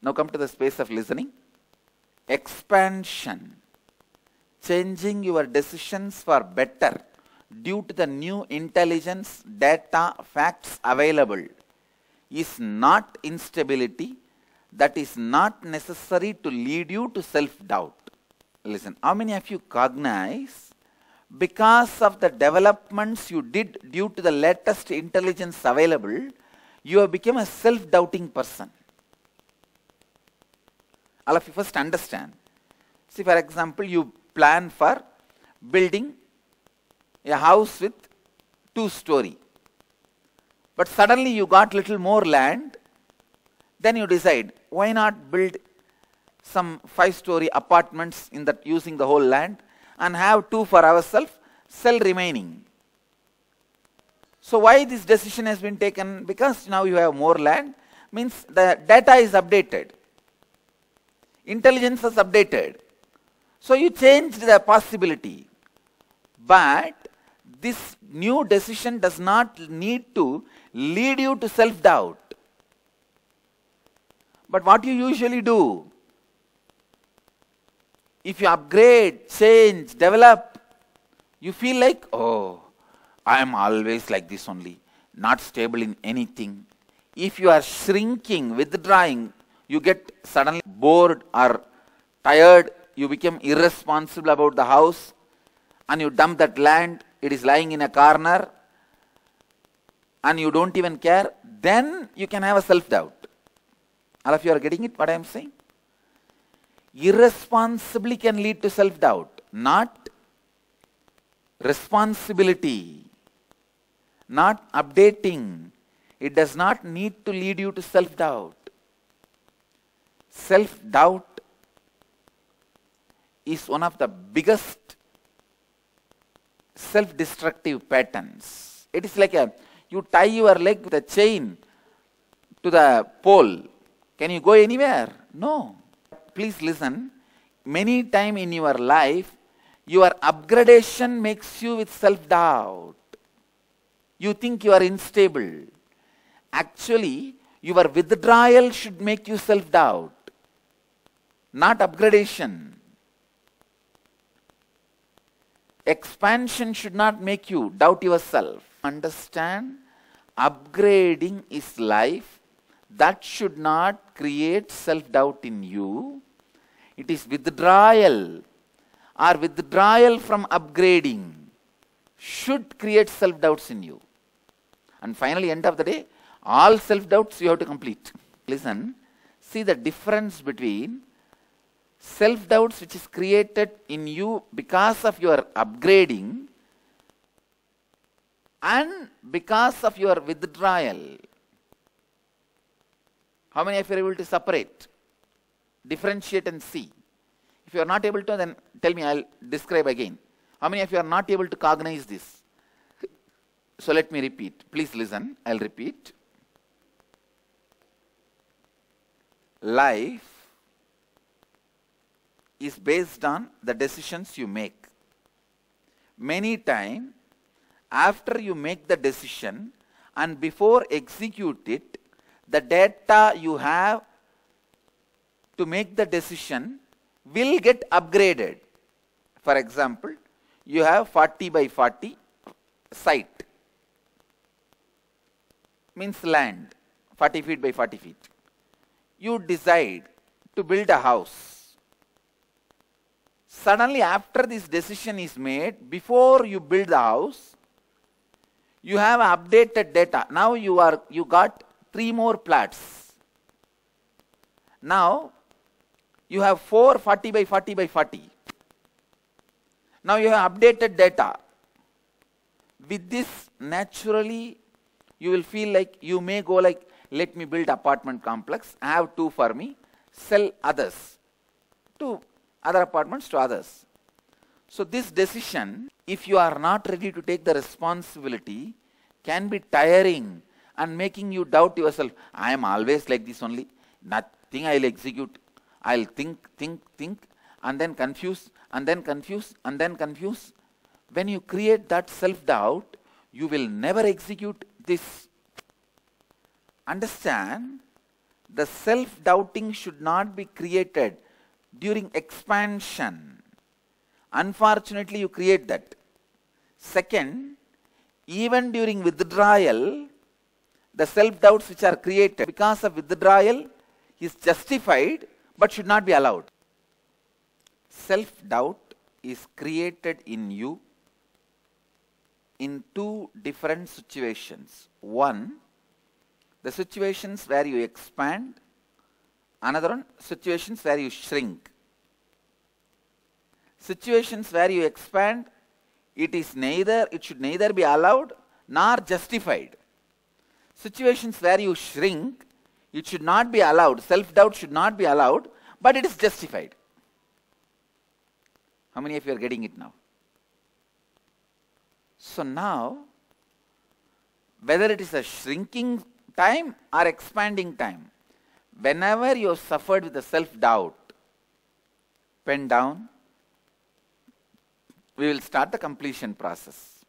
Now come to the space of listening. Expansion. Changing your decisions for better due to the new intelligence, data, facts available is not instability. That is not necessary to lead you to self-doubt. Listen, how many of you cognize because of the developments you did due to the latest intelligence available, you have become a self-doubting person? All of you first understand. See, for example, you plan for building a house with 2-story. But suddenly you got little more land. Then you decide, why not build some 5-story apartments in that using the whole land and have 2 for ourselves, sell remaining. So why this decision has been taken? Because now you have more land, means the data is updated. Intelligence is updated. So you changed the possibility. But this new decision does not need to lead you to self-doubt. But what you usually do, if you upgrade, change, develop, you feel like, oh, I am always like this only, not stable in anything. If you are shrinking, withdrawing, you get suddenly bored or tired, you become irresponsible about the house, and you dump that land, it is lying in a corner, and you don't even care, then you can have a self-doubt. All of you are getting it, what I am saying? Irresponsibility can lead to self-doubt, not responsibility, not updating. It does not need to lead you to self-doubt. Self-doubt is one of the biggest self-destructive patterns. It is like you tie your leg with a chain to the pole. Can you go anywhere? No. Please listen. Many times in your life, your upgradation makes you with self-doubt. You think you are unstable. Actually, your withdrawal should make you self-doubt, not upgradation. Expansion should not make you doubt yourself. Understand, upgrading is life. That should not create self-doubt in you. It is withdrawal or withdrawal from upgrading should create self-doubts in you. And finally, end of the day, all self-doubts you have to complete. Listen, see the difference between self-doubts which is created in you because of your upgrading and because of your withdrawal. How many of you are able to separate, differentiate and see? If you are not able to, then tell me, I will describe again. How many of you are not able to cognize this? So let me repeat. Please listen, I will repeat. Life is based on the decisions you make. Many times, after you make the decision and before execute it, the data you have to make the decision will get upgraded. For example, you have 40 by 40 site, means land, 40 feet by 40 feet. You decide to build a house. Suddenly, after this decision is made, before you build the house, you have updated data. Now you got 3 more plots. Now you have 4 40 by 40 by 40. Now you have updated data. With this, naturally, you will feel like you may go like, let me build apartment complex, I have 2 for me, sell others to other apartments to others. So this decision, if you are not ready to take the responsibility, can be tiring and making you doubt yourself. I am always like this only. Nothing I will execute. I will think, and then confuse, and then confuse, and then confuse. When you create that self-doubt, you will never execute this. Understand, The self-doubting should not be created during expansion. Unfortunately, you create that. Second, even during withdrawal, the self-doubts which are created because of withdrawal is justified but should not be allowed. Self-doubt is created in you in two different situations. One, the situations where you expand, another one, situations where you shrink. Situations where you expand, it should neither be allowed nor justified. Situations where you shrink, it should not be allowed, self-doubt should not be allowed, but it is justified. How many of you are getting it now? So now, whether it is a shrinking time or expanding time, whenever you have suffered with a self-doubt, pen down, we will start the completion process.